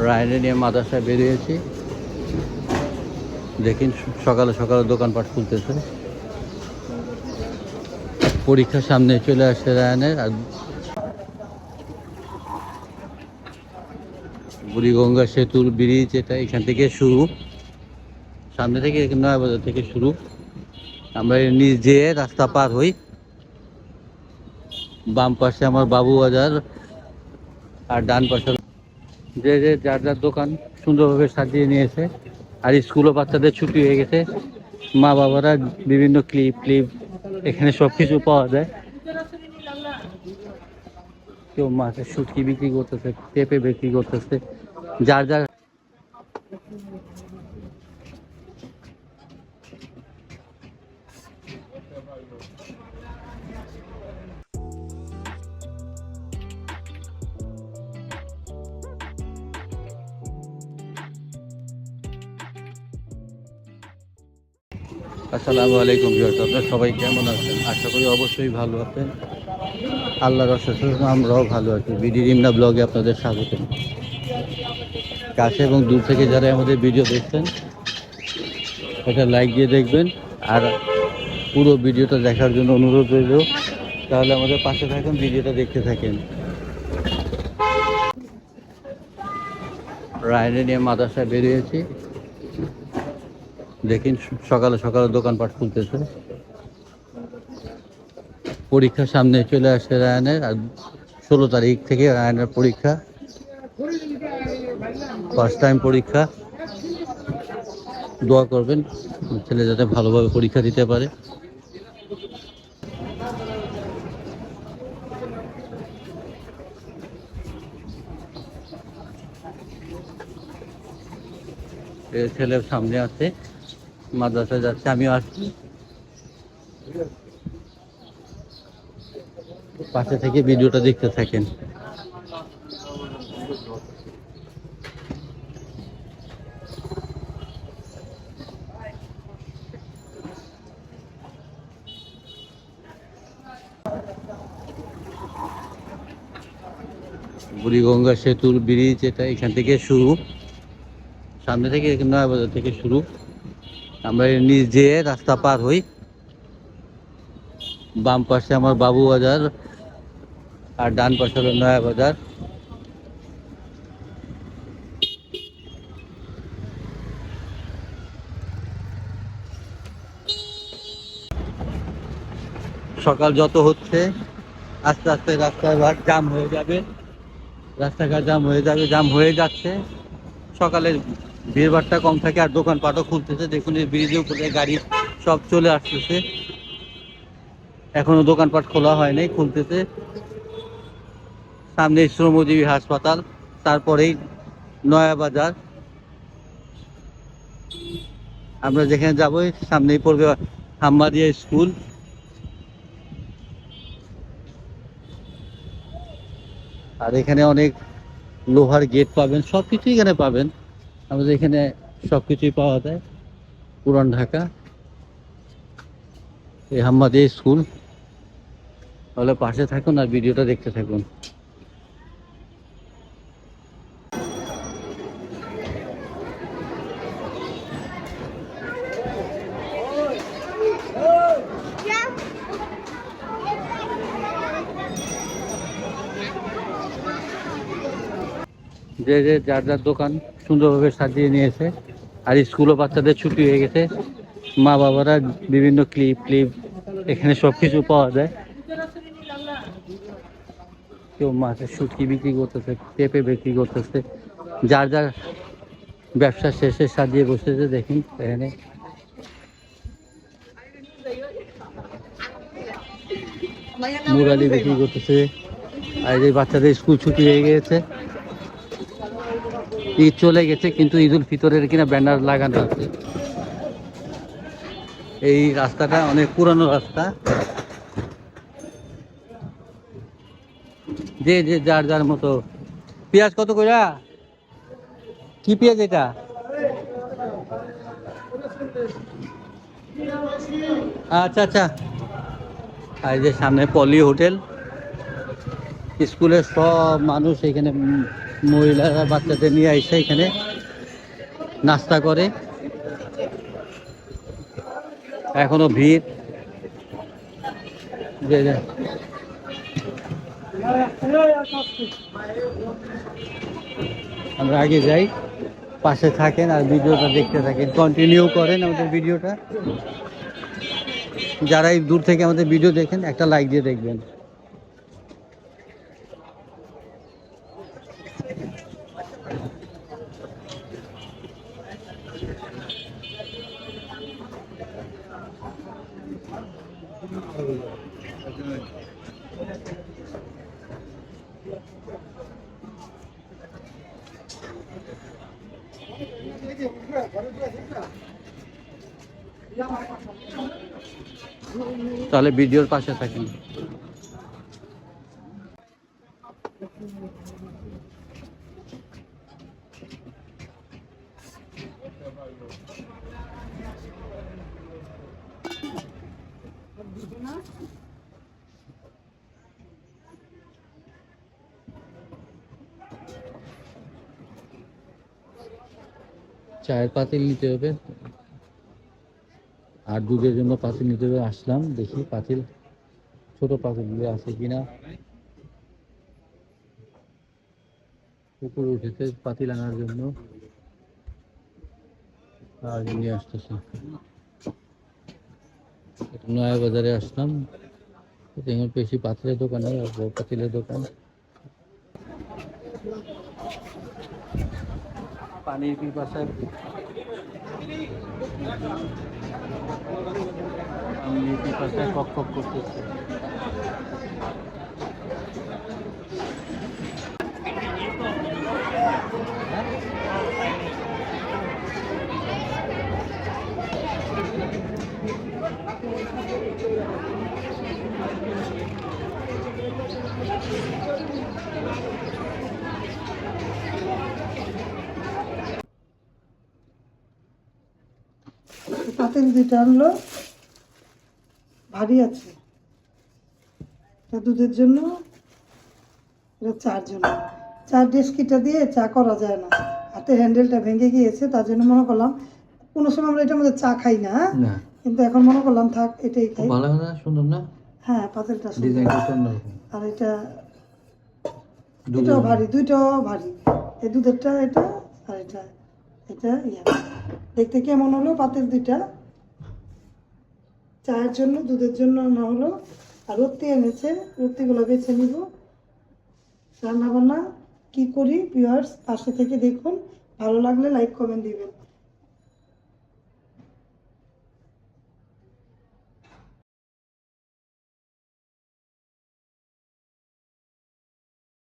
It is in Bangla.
রায়নে নিয়ে মাদ্রাসায় বেরিয়েছি। দেখিন সকালে সকালে দোকানপাট খুলতেছে। পরীক্ষা সামনে চলে আসছে রায়নের। আর বুড়িগঙ্গা সেতুর ব্রিজ, এটা এখান থেকে শুরু, সামনে থেকে নয়াবাজার থেকে শুরু। আমরা নিচ যেয়ে রাস্তা পার হই। বাম পাশে আমার বাবু বাজার, আর ডান পাশে যে যে যার যার দোকান সুন্দরভাবে সাজিয়ে নিয়েছে। আর স্কুলও বাচ্চাদের ছুটি হয়ে গেছে। মা বাবারা বিভিন্ন ক্লিপ এখানে সব কিছু পাওয়া যায়। কেউ মাছের শুটকি বিক্রি করতেছে, পেঁপে বিক্রি করতেছে, যার যার। আসসালামু আলাইকুম ভিউয়ার্স, আপনারা সবাই কেমন আছেন? আশা করি অবশ্যই ভালো আছেন। আল্লাহর অশেষ আমরাও ভালো আছি। বিডি রিমনা ব্লগে আপনাদের স্বাগত। কাছে এবং দূর থেকে যারা আমাদের ভিডিও দেখছেন, এটা লাইক দিয়ে দেখবেন। আর পুরো ভিডিওটা দেখার জন্য অনুরোধ রইল। তাহলে আমাদের পাশে থাকুন, ভিডিওটা দেখতে থাকেন। রায়নে নিয়ে মাদ্রাসায় বেরিয়েছি। দেখিন সকালে সকালে দোকানপাট খুলতেছে। পরীক্ষা সামনে চলে আসছে রায়নের। আর 16 তারিখ থেকে রায়নের পরীক্ষা, ফার্স্ট টাইম পরীক্ষা। দোয়া করবেন ছেলে যাতে ভালোভাবে পরীক্ষা দিতে পারে। ছেলে সামনে আছে, মাদ্রাসায় যাচ্ছে, আমিও আসছি। পাশে থেকে ভিডিওটা দেখতে থাকেন। বুড়িগঙ্গা সেতুর ব্রিজ, এটা এখান থেকে শুরু, সামনে থেকে নয়াবাজার থেকে শুরু। আমরা নিচ যেয়ে রাস্তা পার হই। বাম পাশে আমার বাবু বাজার, আর ডান পাশে হলো নয়াবাজার। সকাল যত হচ্ছে আস্তে আস্তে রাস্তাঘাট জাম হয়ে যাবে, রাস্তাঘাট জাম হয়ে যাচ্ছে। সকালে ভিড়ভাড়টা কম থাকে আর দোকানপাটও খুলতেছে। দেখুন এই ব্রিজের উপরে গাড়ি সব চলে আসতেছে। এখনো দোকানপাট খোলা হয় নাই, খুলতেছে। সামনে শ্রমজীবী হাসপাতাল, তারপরেই নয়াবাজার। আমরা যেখানে যাবো সামনেই পড়বে হাম্মাদিয়া স্কুল। আর এখানে অনেক লোহার গেট পাবেন, সব কিছুই এখানে পাবেন। আমাদের এখানে সব কিছুই পাওয়া যায়। পুরান ঢাকা, এই হাম্মাদিয়া স্কুল। তাহলে পাশে থাকুন আর ভিডিওটা দেখতে থাকুন। যে যে যার যার দোকান সুন্দরভাবে সাজিয়ে নিয়েছে। আর স্কুলও বাচ্চাদের ছুটি হয়ে গেছে। মা বাবারা বিভিন্ন ক্লিপ এখানে সব কিছু পাওয়া যায়। কেউ মাছের শুটকি বিক্রি করতেছে, পেঁপে বিক্রি করতেছে, যার যার ব্যবসা শেষে সাজিয়ে বসেছে। দেখুন এখানে মুরালি বিক্রি করতেছে। আর এই বাচ্চাদের স্কুল ছুটি হয়ে গেছে, ঈদ চলে গেছে, কিন্তু ঈদ উল ফিতরের কিনা ব্যানার লাগানো আছে। এই রাস্তাটা অনেক পুরানো রাস্তা। যে যে যার যার মতো। পেঁয়াজ কত কইরা? কি পেঁয়াজ এটা? আচ্ছা আচ্ছা। আর যে সামনে পলি হোটেল, স্কুলের সব মানুষ এখানে মহিলারা বাচ্চাদের নিয়ে এসে এখানে নাস্তা করে। এখনো ভিড়। আমরা আগে যাই, পাশে থাকেন আর ভিডিওটা দেখতে থাকেন, কন্টিনিউ করেন আমাদের ভিডিওটা। যারা এই দূর থেকে আমাদের ভিডিও দেখেন একটা লাইক দিয়ে দেখবেন। তাহলে ভিডিওর পাশে থাকেন। চায়ের পাতিল নিতে হবে আর দুধের জন্য পাতিল নিতে হবে। আসলাম, দেখি পাতিল, ছোট পাতিলগুলো আছে কিনা। উপরে উঠেছে পাতিল আনার জন্য আর নিয়ে আসতেছে। নয়া বাজারে আসলাম, বেশি পাতিলের দোকান আর বড় পাতিলের দোকান। পানির পিপাসায় কক কক করতেছে। পাতিল দুইটা আনলো, ভারী আছে, এটা দুধের জন্য, এটা চার জন্য। চার ডেস্কিটা দিয়ে চা করা যায় না, হাতের হ্যান্ডেলটা ভেঙে গিয়েছে, তার জন্য মনে করলাম কোনো সময় আমরা এটার মধ্যে চা খাই না, কিন্তু এখন মনে করলাম থাক এটাই খাই। ভালো না, সুন্দর না? হ্যাঁ, পাতিলটা সুন্দর। আর এটাও ভারী, দুইটাও ভারী। এই দুধেরটা এটা, আর এটা দেখতে কেমন হলো পাতিল দুইটা। চায়ের জন্য, দুধের জন্য না হলো। আর রত্তি এনেছে, রত্তিগুলো বেছে নিব। রান্না বান্না কি করি ভিউয়ার্স পাশে থেকে দেখুন, ভালো লাগলে লাইক কমেন্ট দিবেন।